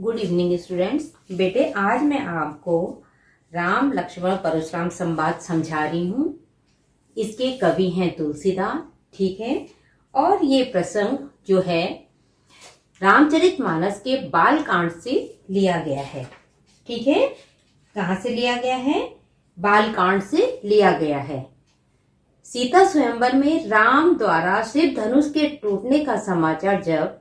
Good evening students. बेटे आज मैं आपको राम लक्ष्मण परशुराम संवाद समझा रही हूँ। इसके कवि हैं तुलसीदास, ठीक है। और ये प्रसंग जो है रामचरितमानस के बाल कांड से लिया गया है, ठीक है। कहाँ से लिया गया है? बाल कांड से लिया गया है। सीता स्वयंवर में राम द्वारा शिव धनुष के टूटने का समाचार जब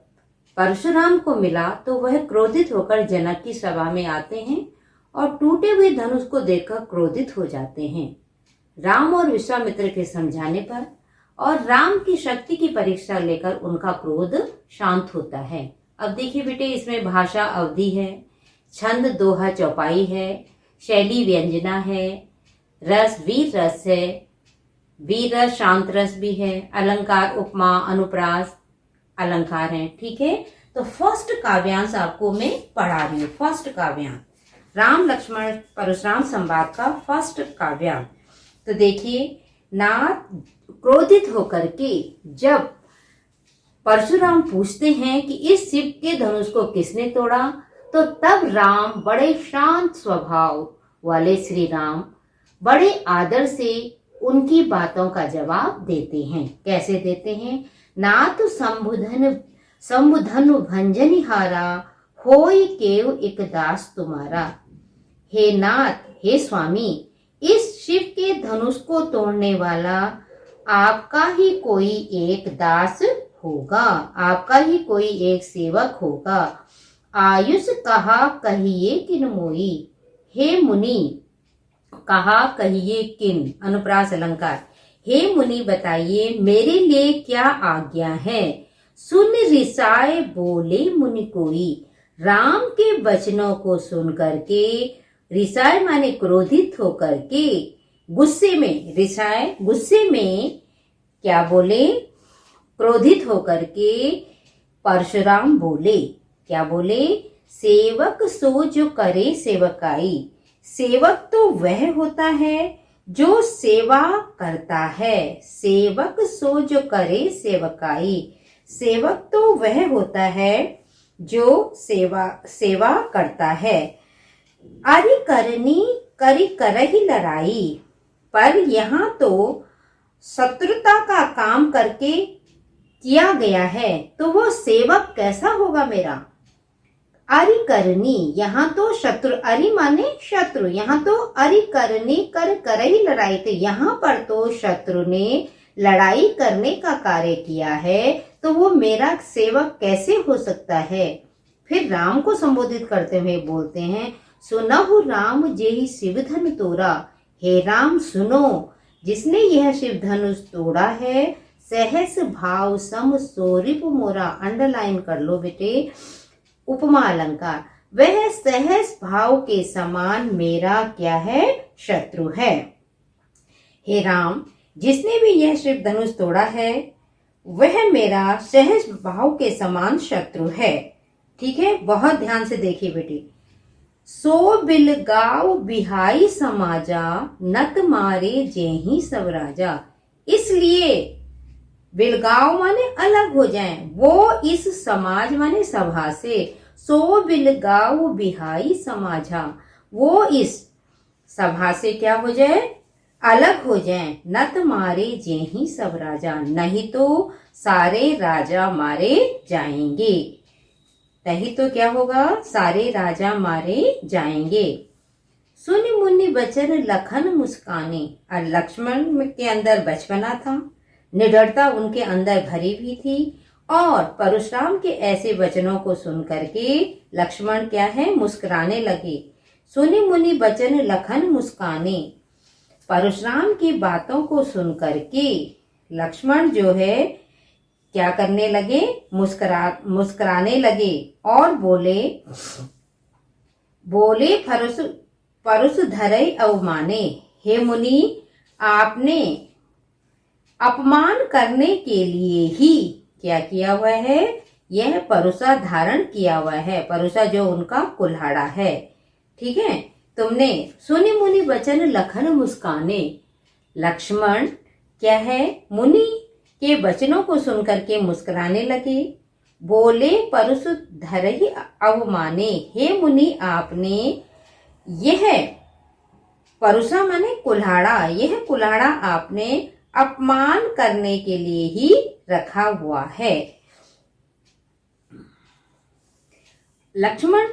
परशुराम को मिला तो वह क्रोधित होकर जनक की सभा में आते हैं और टूटे हुए धनुष को देखकर क्रोधित हो जाते हैं। राम और विश्वामित्र के समझाने पर और राम की शक्ति की परीक्षा लेकर उनका क्रोध शांत होता है। अब देखिए बेटे, इसमें भाषा अवधि है, छंद दोहा चौपाई है, शैली व्यंजना है, रस वीर रस है, वीर रस शांत रस भी है, अलंकार उपमा अनुप्रास अलंकार हैं, ठीक है। तो फर्स्ट काव्यांश आपको मैं पढ़ा रही हूँ। फर्स्ट काव्यांश राम लक्ष्मण परशुराम संवाद का फर्स्ट काव्यांश। तो देखिए, नाथ क्रोधित होकर के जब परशुराम पूछते हैं कि इस शिव के धनुष को किसने तोड़ा, तो तब राम बड़े शांत स्वभाव वाले श्री राम बड़े आदर से उनकी बातों का जवाब देते हैं। कैसे देते हैं? नाथ शंभुधनु भंजनिहारा होय केव एक दास तुम्हारा। हे नाथ, हे स्वामी, इस शिव के धनुष को तोड़ने वाला आपका ही कोई एक दास होगा, आपका ही कोई एक सेवक होगा। आयुष कहा कहिए किन मोई, हे मुनि कहा कहिए किन अनुप्रास अलंकार। हे मुनि बताइए मेरे लिए क्या आज्ञा है। सुन रिसाए बोले मुनि कोई। राम के वचनों को सुन करके, रिसाए माने क्रोधित होकर के, गुस्से में, रिसाए गुस्से में क्या बोले? क्रोधित होकर के परशुराम बोले। क्या बोले? सेवक सो जो करे सेवकाई। सेवक तो वह होता है जो सेवा करता है। सेवक सो जो करे सेवकाई। सेवक तो वह होता है जो सेवा करता है। अरि करनी करी करही लड़ाई। पर यहाँ तो शत्रुता का काम करके किया गया है, तो वो सेवक कैसा होगा मेरा? अरि करनी, यहाँ तो शत्रु, अरि माने शत्रु, यहाँ तो अरि करनी कर ही लड़ाई। तो यहाँ पर तो शत्रु ने लड़ाई करने का कार्य किया है, तो वो मेरा सेवक कैसे हो सकता है? फिर राम को संबोधित करते हुए बोलते हैं, सुनहु राम जेहि शिव धनु तोड़ा। हे राम सुनो, जिसने यह शिव धनुष तोड़ा है, सहस भाव सम सोरिप मोरा। अंडरलाइन कर लो बेटे, उपमा अलंकार। वह सहस भाव के समान मेरा क्या है? शत्रु है। हे राम, जिसने भी यह शिव धनुष तोड़ा है वह मेरा सहस भाव के समान शत्रु है, ठीक है। बहुत ध्यान से देखिए बेटी। सो बिलगाव बिहाई समाजा, नत मारे जेहि सब राजा। इसलिए बिलगाव माने अलग हो जाएं, वो इस समाज माने सभा से। सो बिलगाव बिहाई समाजा, वो इस सभा से क्या हो जाए? अलग हो जाएं। नत मारे जेहि सब राजा, नहीं तो सारे राजा मारे जाएंगे। नहीं तो क्या होगा? सारे राजा मारे जाएंगे। सुनि मुनि बचन लखन मुस्काने। और लक्ष्मण के अंदर बचपना था, निडरता उनके अंदर भरी भी थी, और परशुराम के ऐसे वचनों को सुन करके लक्ष्मण क्या है? मुस्कुराने लगे। सुनि मुनि बचन लखन मुस्काने। परशुराम की बातों को सुन करके लक्ष्मण जो है क्या करने लगे? मुस्कुराने लगे और बोले परशु धरई अवमाने। हे मुनि, आपने अपमान करने के लिए ही क्या किया हुआ है? यह परुषा धारण किया हुआ है। परुषा जो उनका कुल्हाड़ा है, ठीक है। तुमने सुनि मुनि बचन लखन मुस्काने। लक्ष्मण क्या है? मुनि के वचनों को सुनकर के मुस्कुराने लगे। बोले परुष धरहि अवमाने। हे मुनि, आपने यह परुषा माने कुल्हाड़ा, यह कुल्हाड़ा आपने अपमान करने के लिए ही रखा हुआ है। लक्ष्मण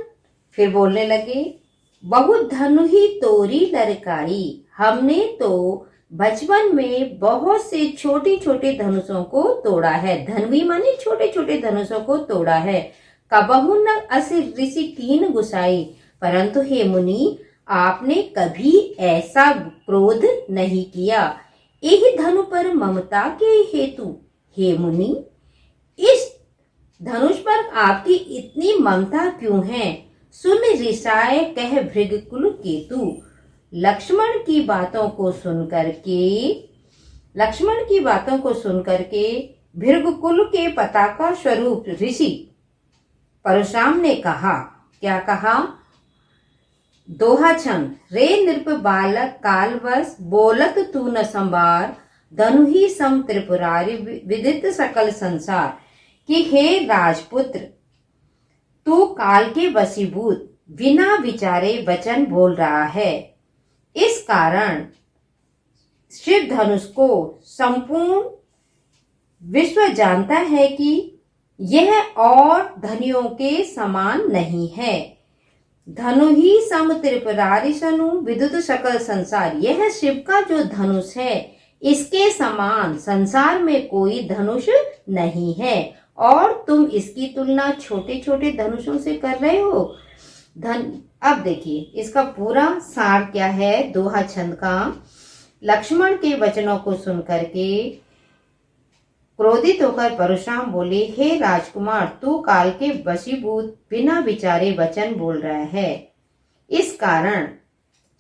फिर बोलने लगे, बहुत धनु ही तोरी लरकाई। हमने तो बचपन में बहुत से छोटे छोटे धनुषों को तोड़ा है। धनवी माने छोटे छोटे धनुषों को तोड़ा है। कबहु न असि ऋषि कीन गुसाई। परंतु हे मुनि, आपने कभी ऐसा क्रोध नहीं किया। यही धनु पर ममता के हेतु हे मुनि, इस धनुष पर आपकी इतनी ममता क्यों है? सुन रिसाए कह भृगकुल केतु। लक्ष्मण की बातों को सुनकर के भृगकुल के पताका स्वरूप ऋषि परशुराम ने कहा, क्या कहा? दोहा छंद। रे नृप बालक कालवश, बोलत तू न संभार। धनु ही सम त्रिपुरारी, विदित सकल संसार। कि हे राजपुत्र, तू काल के वशीभूत बिना विचारे वचन बोल रहा है। इस कारण शिव धनुष को संपूर्ण विश्व जानता है कि यह और धनियों के समान नहीं है। धनु ही सम त्रिपुरारी सनु, विद्युत सकल संसार। यह शिव का जो धनुष है, इसके समान संसार में कोई धनुष नहीं है, और तुम इसकी तुलना छोटे छोटे धनुषों से कर रहे हो। अब देखिए इसका पूरा सार क्या है दोहा छंद का। लक्ष्मण के वचनों को सुनकर के क्रोधित होकर परशुराम बोले, हे राजकुमार, तू काल के वशीभूत बिना विचारे वचन बोल रहा है। इस कारण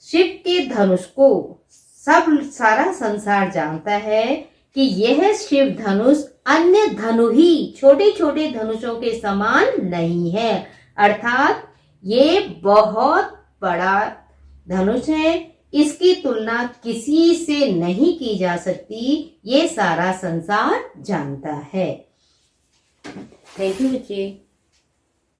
शिव के धनुष को सारा संसार जानता है कि यह शिव धनुष अन्य धनु ही छोटे छोटे धनुषों के समान नहीं है, अर्थात ये बहुत बड़ा धनुष है। इसकी तुलना किसी से नहीं की जा सकती, ये सारा संसार जानता है। थैंक यू बच्चे।